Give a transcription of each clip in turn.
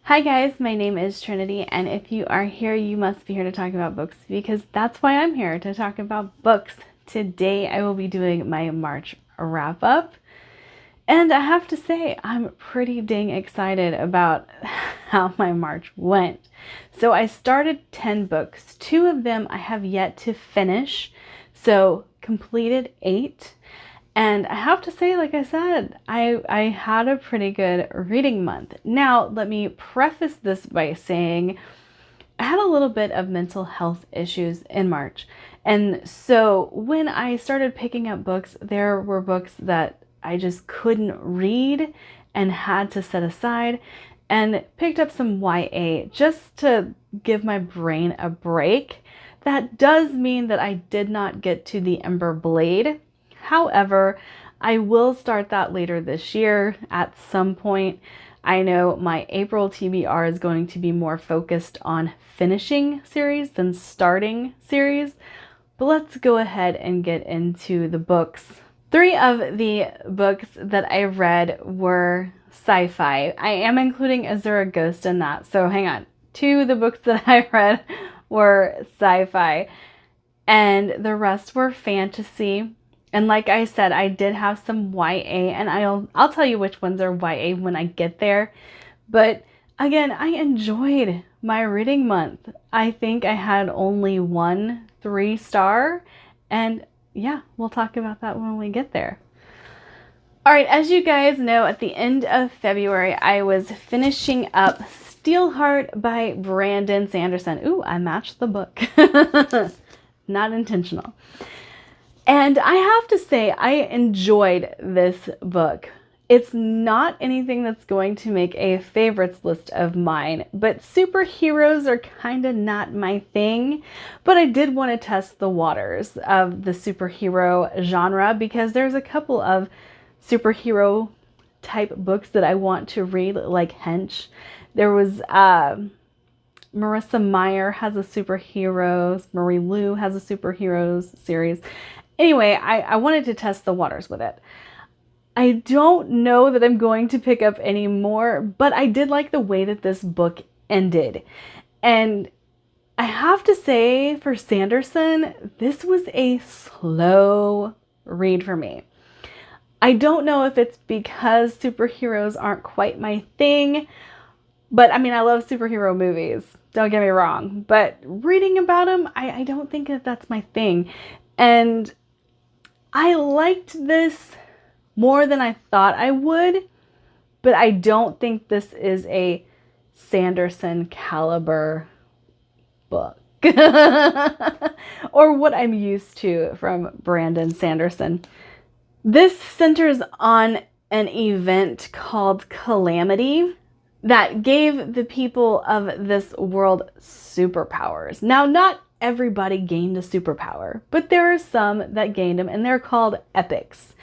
Hi guys, my name is Trinity, and if you are here, you must be here to talk about books because that's why I'm here, to talk about books. Today I will be doing my March wrap up, and I have to say I'm pretty dang excited about how my March went. So I started 10 books. 2 of them I have yet to finish, so completed 8. And I have to say, like I said, I had a pretty good reading month. Now, let me preface this by saying I had a little bit of mental health issues in March. And so when I started picking up books, there were books that I just couldn't read and had to set aside, and picked up some YA just to give my brain a break. That does mean that I did not get to the Ember Blade. However, I will start that later this year at some point. I know my April TBR is going to be more focused on finishing series than starting series, but let's go ahead and get into the books. 3 of the books that I read were sci-fi. I am including Azura Ghost in that, so hang on. 2 of the books that I read were sci-fi, and the rest were fantasy. And like I said, I did have some YA, and I'll tell you which ones are YA when I get there. But again, I enjoyed my reading month. I think I had only 1 3-star, and yeah, we'll talk about that when we get there. All right, as you guys know, at the end of February, I was finishing up Steelheart by Brandon Sanderson. Ooh, I matched the book. Not intentional. And I have to say, I enjoyed this book. It's not anything that's going to make a favorites list of mine, but superheroes are kind of not my thing. But I did want to test the waters of the superhero genre because there's a couple of superhero type books that I want to read, like Hench. There was Marissa Meyer has a superheroes, Marie Lu has a superheroes series. Anyway, I wanted to test the waters with it. I don't know that I'm going to pick up any more, but I did like the way that this book ended. And I have to say, for Sanderson, this was a slow read for me. I don't know if it's because superheroes aren't quite my thing, but I mean, I love superhero movies, don't get me wrong, but reading about them, I don't think that that's my thing. And I liked this more than I thought I would, but I don't think this is a Sanderson caliber book or what I'm used to from Brandon Sanderson. This centers on an event called Calamity that gave the people of this world superpowers. Now, not everybody gained a superpower, but there are some that gained them, and they're called epics.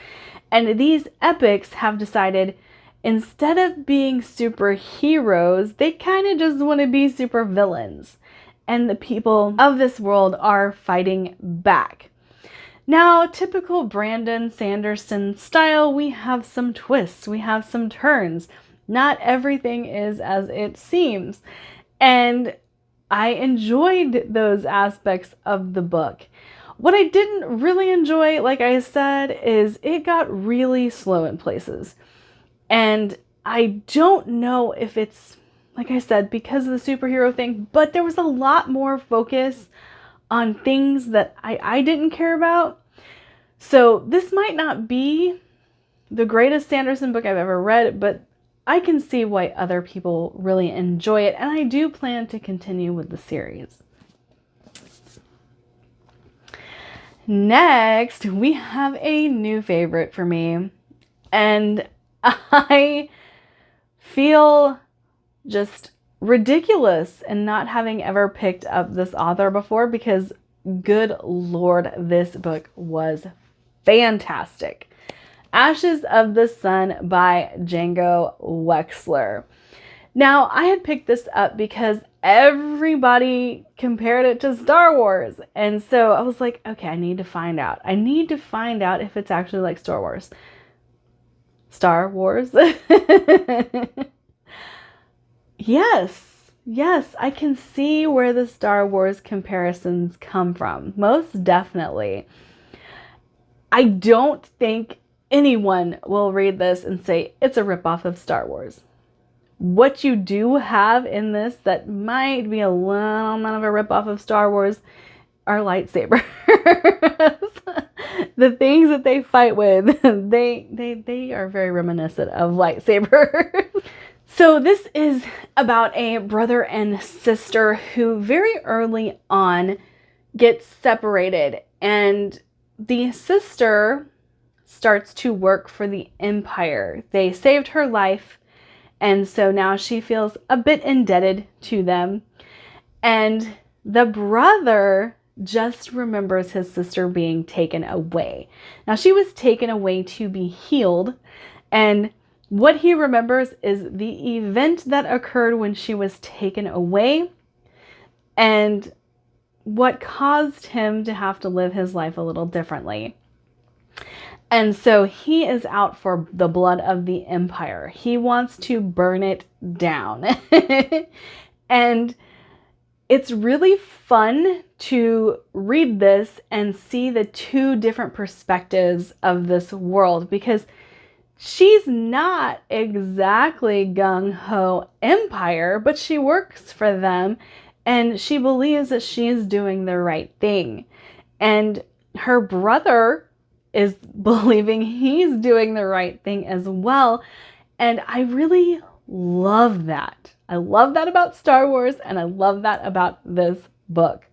And these epics have decided, instead of being superheroes, they kind of just want to be supervillains. And the people of this world are fighting back. Now, typical Brandon Sanderson style, we have some twists, we have some turns. Not everything is as it seems. And I enjoyed those aspects of the book. What I didn't really enjoy, like I said, is it got really slow in places. And I don't know if it's, like I said, because of the superhero thing, but there was a lot more focus on things that I didn't care about. So this might not be the greatest Sanderson book I've ever read, but I can see why other people really enjoy it, and I do plan to continue with the series. Next, we have a new favorite for me, and I feel just ridiculous in not having ever picked up this author before because, good Lord, this book was fantastic. Ashes of the Sun by Django Wexler. Now, I had picked this up because everybody compared it to Star Wars. And so I was like, okay, I need to find out. I need to find out if it's actually like Star Wars. Star Wars. Yes, yes, I can see where the Star Wars comparisons come from. Most definitely. I don't think anyone will read this and say it's a ripoff of Star Wars. What you do have in this that might be a little bit of a ripoff of Star Wars are lightsabers. The things that they fight with, they are very reminiscent of lightsabers. So this is about a brother and sister who very early on get separated, and the sister starts to work for the Empire. They saved her life, and so now she feels a bit indebted to them. And the brother just remembers his sister being taken away. Now, she was taken away to be healed, and what he remembers is the event that occurred when she was taken away and what caused him to have to live his life a little differently. And so he is out for the blood of the Empire. He wants to burn it down. And it's really fun to read this and see the two different perspectives of this world, because she's not exactly gung-ho Empire, but she works for them and she believes that she's doing the right thing. And her brother is believing he's doing the right thing as well. And I really love that. I love that about Star Wars, and I love that about this book.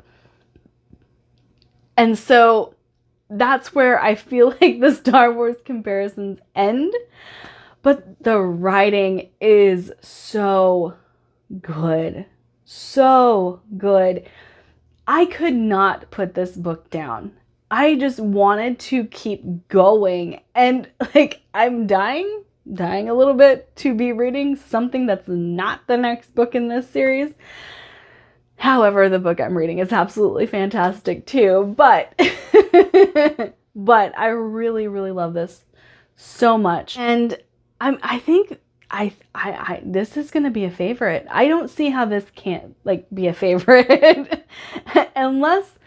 And so that's where I feel like the Star Wars comparisons end. But the writing is so good. So good. I could not put this book down. I just wanted to keep going. And like, I'm dying a little bit to be reading something that's not the next book in this series. However, the book I'm reading is absolutely fantastic too, but but I really, really love this so much. And I think this is going to be a favorite. I don't see how this can't like be a favorite unless,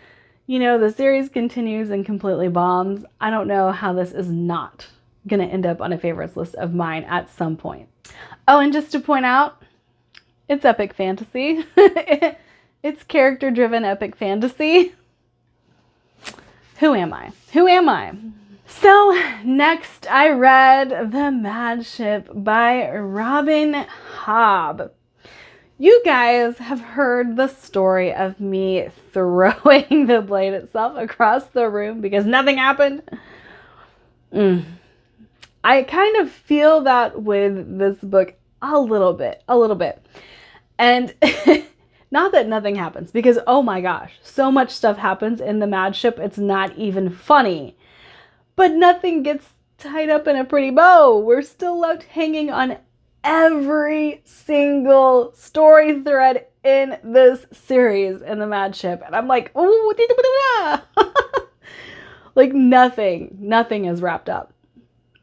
you know, the series continues and completely bombs. I don't know how this is not going to end up on a favorites list of mine at some point. Oh, and just to point out, it's epic fantasy. It's character-driven epic fantasy. Who am I? Who am I? So next I read The Mad Ship by Robin Hobb. You guys have heard the story of me throwing the blade itself across the room because nothing happened. I kind of feel that with this book a little bit. And not that nothing happens, because oh my gosh, so much stuff happens in The Mad Ship, it's not even funny. But nothing gets tied up in a pretty bow. We're still left hanging on every single story thread in this series in The Mad Ship. And I'm like, ooh, like nothing is wrapped up.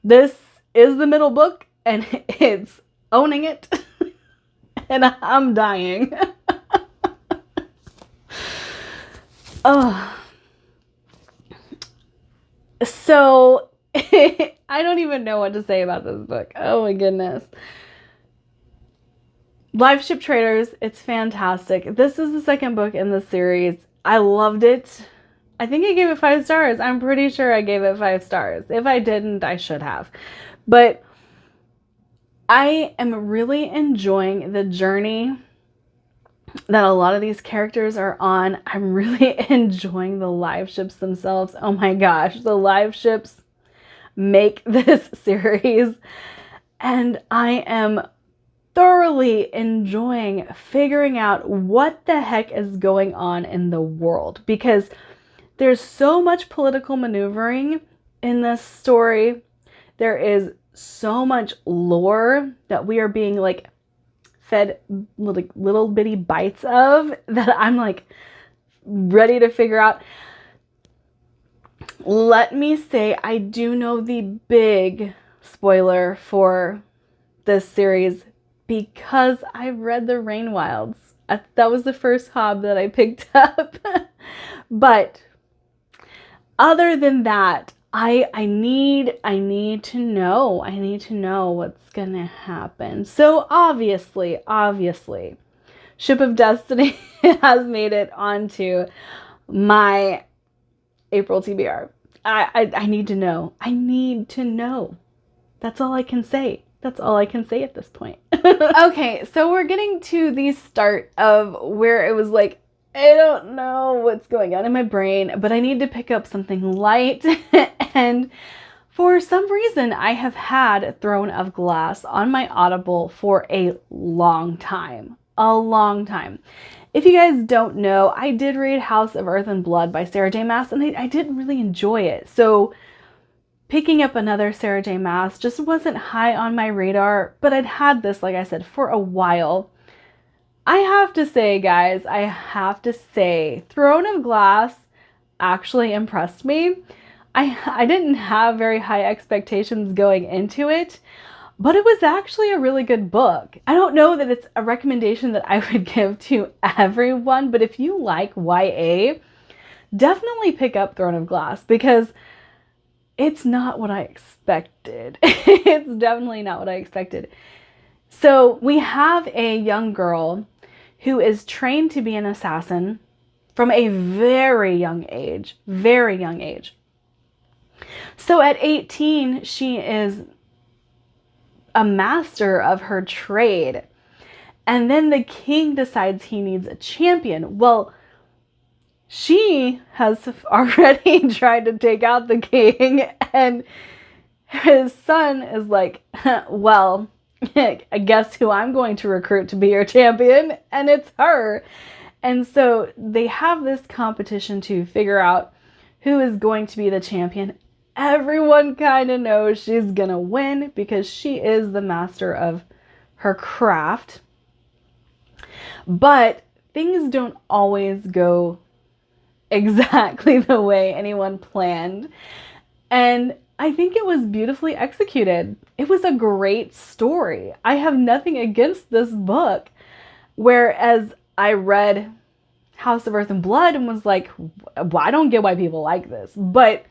This is the middle book and it's owning it. And I'm dying. Oh. So I don't even know what to say about this book. Oh my goodness. Live Ship Traders, it's fantastic. This is the second book in the series. I loved it. I think I gave it 5 stars. I'm pretty sure I gave it 5 stars. If I didn't, I should have. But I am really enjoying the journey that a lot of these characters are on. I'm really enjoying the live ships themselves. Oh my gosh, the live ships make this series. And I am thoroughly enjoying figuring out what the heck is going on in the world, because there's so much political maneuvering in this story. There is so much lore that we are being like fed little bitty bites of that I'm like ready to figure out. Let me say, I do know the big spoiler for this series because I read The Rain Wilds. That was the first hob that I picked up. But other than that, I need to know. I need to know what's gonna happen. So obviously, Ship of Destiny has made it onto my April TBR. I need to know. I need to know. That's all I can say. That's all I can say at this point. Okay, so we're getting to the start of where it was like, I don't know what's going on in my brain, but I need to pick up something light. And for some reason, I have had Throne of Glass on my Audible for a long time. A long time. If you guys don't know, I did read House of Earth and Blood by Sarah J. Maas, and I didn't really enjoy it. So picking up another Sarah J. Maas just wasn't high on my radar, but I'd had this, like I said, for a while. I have to say, guys, Throne of Glass actually impressed me. I didn't have very high expectations going into it, but it was actually a really good book. I don't know that it's a recommendation that I would give to everyone, but if you like YA, definitely pick up Throne of Glass because it's not what I expected. It's definitely not what I expected. So we have a young girl who is trained to be an assassin from a very young age. Very young age. So at 18, she is a master of her trade. And then the king decides he needs a champion. Well, she has already tried to take out the king, and his son is like, well, I guess who I'm going to recruit to be your champion, and it's her. And so they have this competition to figure out who is going to be the champion. Everyone kind of knows she's gonna win because she is the master of her craft. But things don't always go exactly the way anyone planned. And I think it was beautifully executed. It was a great story. I have nothing against this book. Whereas I read House of Earth and Blood and was like, well, I don't get why people like this. But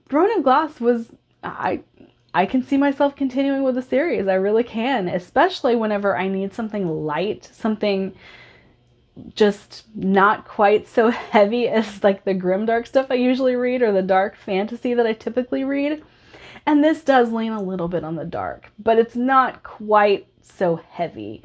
Throne of Glass was, I can see myself continuing with the series. I really can, especially whenever I need something light, something just not quite so heavy as like the grimdark stuff I usually read or the dark fantasy that I typically read. And this does lean a little bit on the dark, but it's not quite so heavy.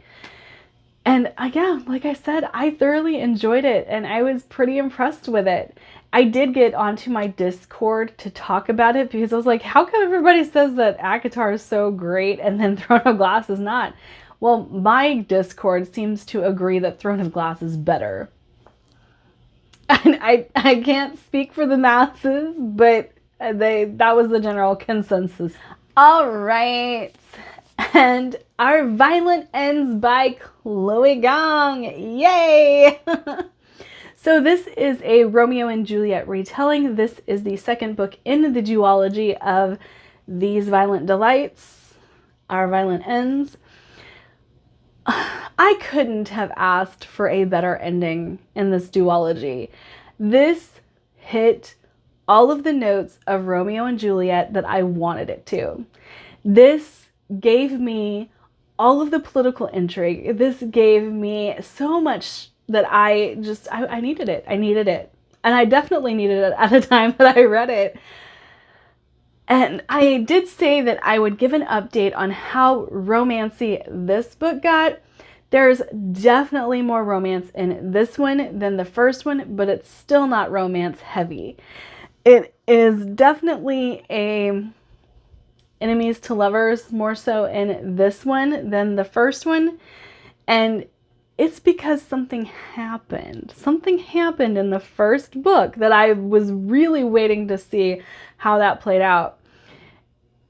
And again, like I said, I thoroughly enjoyed it and I was pretty impressed with it. I did get onto my Discord to talk about it because I was like, how come everybody says that ACOTAR is so great and then Throne of Glass is not? Well, my Discord seems to agree that Throne of Glass is better. And I can't speak for the masses, but that was the general consensus. All right. And our Violent Ends by Chloe Gong. Yay! So this is a Romeo and Juliet retelling. This is the second book in the duology of These Violent Delights, Our Violent Ends. I couldn't have asked for a better ending in this duology. This hit all of the notes of Romeo and Juliet that I wanted it to. This gave me all of the political intrigue. This gave me so much that I needed it. I needed it. And I definitely needed it at the time that I read it. And I did say that I would give an update on how romancy this book got. There's definitely more romance in this one than the first one, but it's still not romance heavy. It is definitely a enemies to lovers more so in this one than the first one. And it's because something happened. Something happened in the first book that I was really waiting to see how that played out.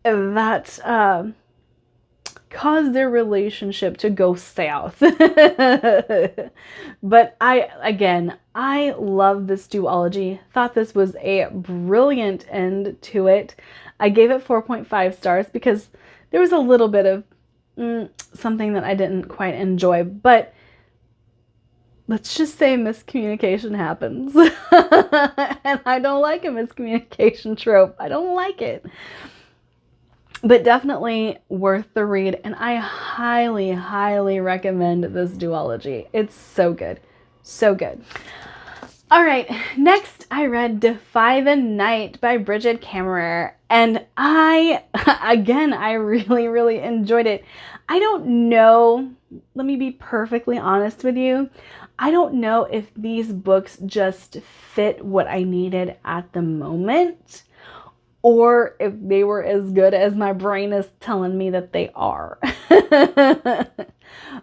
That caused their relationship to go south. But I love this duology. Thought this was a brilliant end to it. I gave it 4.5 stars because there was a little bit of something that I didn't quite enjoy, but let's just say miscommunication happens. And I don't like a miscommunication trope. I don't like it. But definitely worth the read, and I highly, highly recommend this duology. It's so good. So good. All right, next I read Defy the Knight by Bridget Kammerer, and I really, really enjoyed it. I don't know, let me be perfectly honest with you, I don't know if these books just fit what I needed at the moment, or if they were as good as my brain is telling me that they are.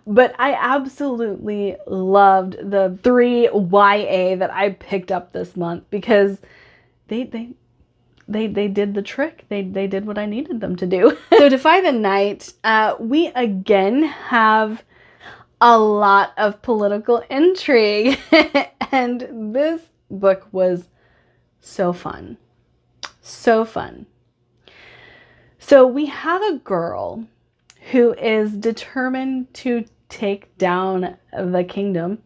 But I absolutely loved the 3 YA that I picked up this month, because they did the trick. They did what I needed them to do. So Defy the Knight, we again have a lot of political intrigue. And this book was so fun. So fun. So we have a girl who is determined to take down the kingdom.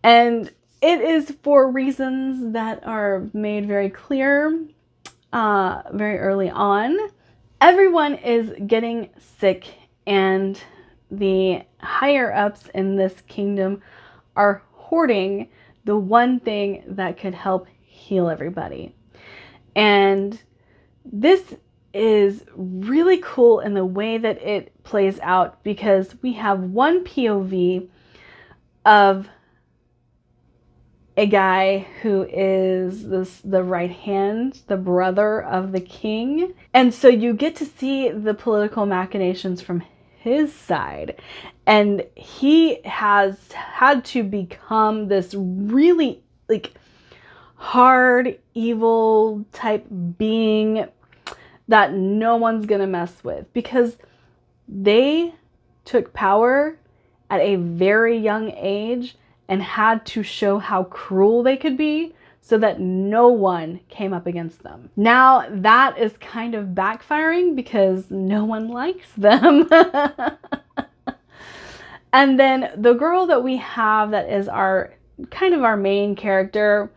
And it is for reasons that are made very clear very early on. Everyone is getting sick, and the higher ups in this kingdom are hoarding the one thing that could help heal everybody. And this is really cool in the way that it plays out, because we have one POV of a guy who is the right hand, the brother of the king. And so you get to see the political machinations from his side. And he has had to become this really like hard, evil type being that no one's gonna mess with, because they took power at a very young age and had to show how cruel they could be so that no one came up against them. Now that is kind of backfiring because no one likes them. And then the girl that we have that is our kind of our main character,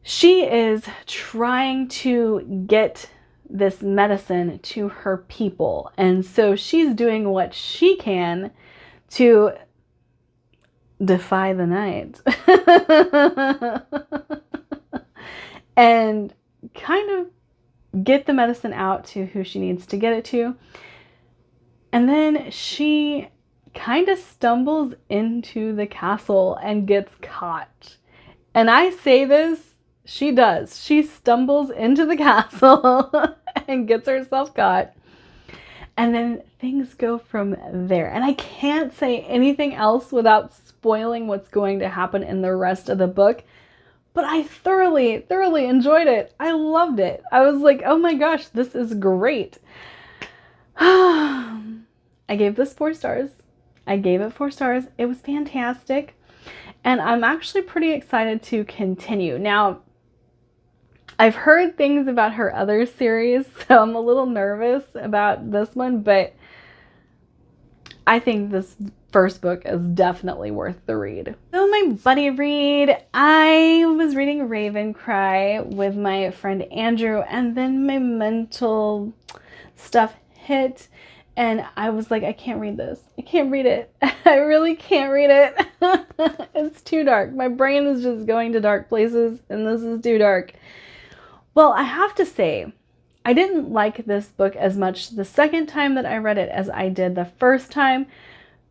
she is trying to get this medicine to her people. And so she's doing what she can to defy the night. And kind of get the medicine out to who she needs to get it to. And then she kind of stumbles into the castle and gets caught. And I say this, she does. She stumbles into the castle and gets herself caught. And then things go from there. And I can't say anything else without spoiling what's going to happen in the rest of the book. But I thoroughly, thoroughly enjoyed it. I loved it. I was like, oh my gosh, this is great. I gave this 4 stars. I gave it 4 stars. It was fantastic. And I'm actually pretty excited to continue. Now, I've heard things about her other series, so I'm a little nervous about this one, but I think this first book is definitely worth the read. So my buddy read, I was reading Ravencry with my friend Andrew, and then my mental stuff hit, and I was like, I can't read this. I can't read it. I really can't read it. It's too dark. My brain is just going to dark places, and this is too dark. Well, I have to say, I didn't like this book as much the second time that I read it as I did the first time,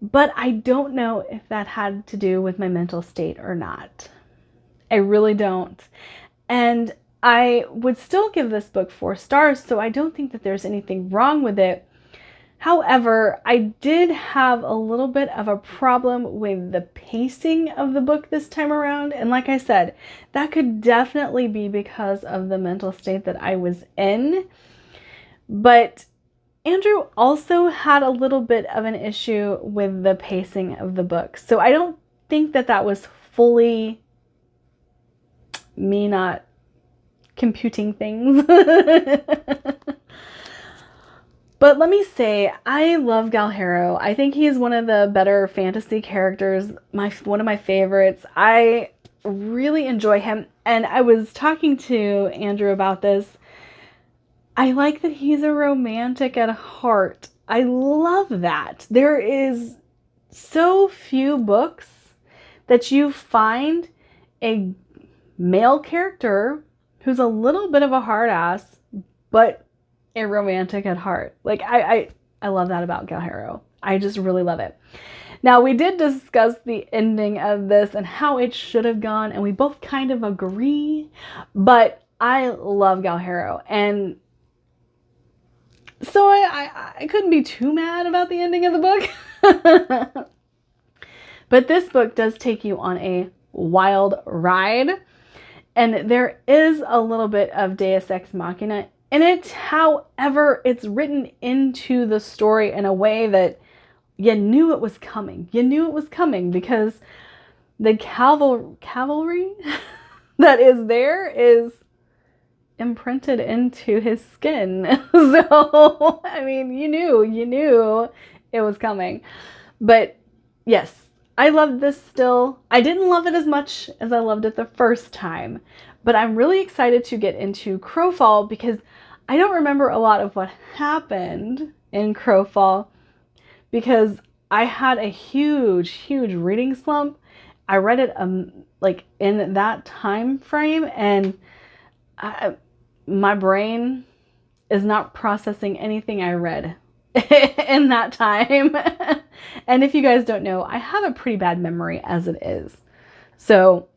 but I don't know if that had to do with my mental state or not. I really don't. And I would still give this book 4 stars, so I don't think that there's anything wrong with it. However, I did have a little bit of a problem with the pacing of the book this time around. And like I said, that could definitely be because of the mental state that I was in. But Andrew also had a little bit of an issue with the pacing of the book. So I don't think that that was fully me not computing things. But let me say, I love Galhero. I think he's one of the better fantasy characters, one of my favorites. I really enjoy him. And I was talking to Andrew about this. I like that he's a romantic at heart. I love that. There is so few books that you find a male character who's a little bit of a hard ass, but a romantic at heart. Like, I love that about Galhero. I just really love it. Now, we did discuss the ending of this and how it should have gone, and we both kind of agree, but I love Galhero, and so I couldn't be too mad about the ending of the book. But this book does take you on a wild ride, and there is a little bit of Deus Ex Machina in it. However, it's written into the story in a way that you knew it was coming. You knew it was coming because the cavalry that is there is imprinted into his skin. So, I mean, you knew it was coming. But yes, I love this still. I didn't love it as much as I loved it the first time, but I'm really excited to get into Crowfall because I don't remember a lot of what happened in Crowfall because I had a huge reading slump. I read it like in that time frame, and my brain is not processing anything I read in that time. And if you guys don't know, I have a pretty bad memory as it is. So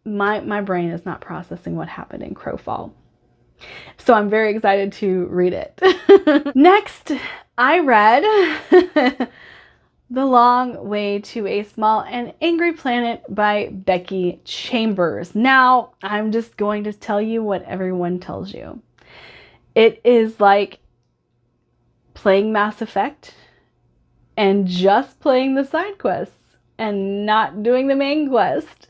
my brain is not processing what happened in Crowfall. So I'm very excited to read it. Next, I read The Long Way to a Small and Angry Planet by Becky Chambers. Now, I'm just going to tell you what everyone tells you. It is like playing Mass Effect and just playing the side quests and not doing the main quest.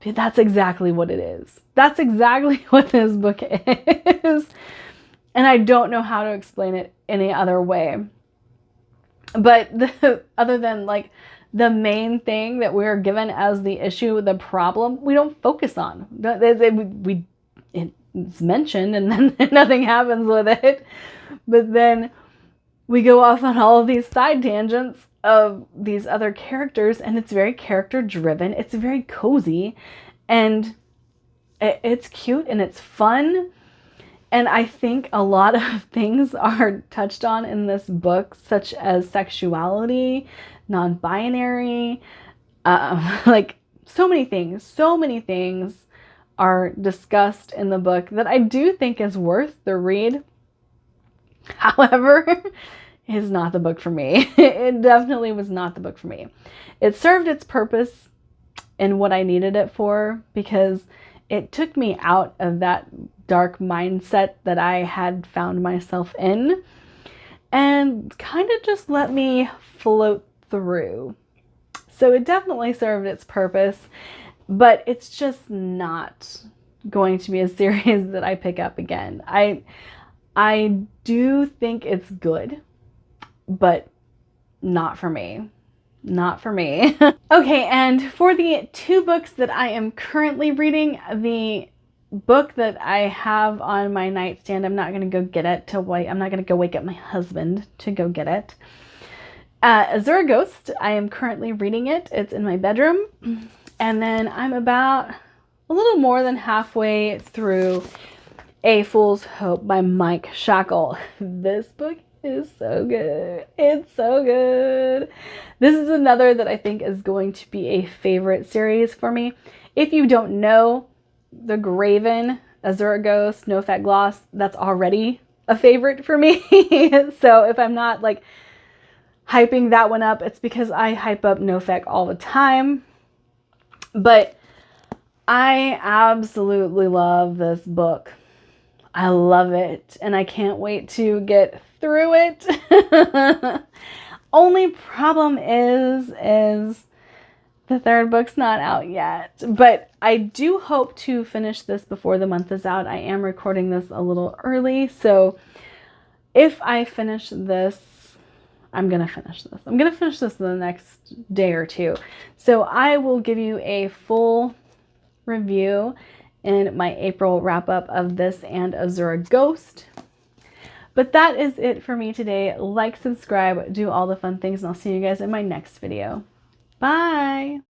But that's exactly what it is. That's exactly what this book is. And I don't know how to explain it any other way. But other than like the main thing that we're given as the issue, the problem, we don't focus on. It's mentioned and then nothing happens with it. But then we go off on all of these side tangents of these other characters, and it's very character driven. It's very cozy, and it's cute and it's fun. And I think a lot of things are touched on in this book, such as sexuality, non-binary, like so many things are discussed in the book that I do think is worth the read. However, it's not the book for me. It definitely was not the book for me. It served its purpose in what I needed it for, because it took me out of that dark mindset that I had found myself in and kind of just let me float through. So it definitely served its purpose, but it's just not going to be a series that I pick up again. I do think it's good, but not for me. Not for me. Okay, and for the two books that I am currently reading, the book that I have on my nightstand, I'm not going to go get it I'm not going to go wake up my husband to go get it. Azura Ghost, I am currently reading it. It's in my bedroom. And then I'm about a little more than halfway through A Fool's Hope by Mike Shackle. This book is so good. It's so good. This is another that I think is going to be a favorite series for me. If you don't know, The Graven, Azura Ghost, No Fat Gloss, that's already a favorite for me. So if I'm not like hyping that one up, it's because I hype up No Fat all the time. But I absolutely love this book. I love it, and I can't wait to get through it. Only problem is the third book's not out yet, but I do hope to finish this before the month is out. I am recording this a little early, so if I finish this, I'm going to finish this. I'm going to finish this in the next day or two. So I will give you a full review in my April wrap up of this and Azura Ghost. But that is it for me today. Like, subscribe, do all the fun things, and I'll see you guys in my next video. Bye!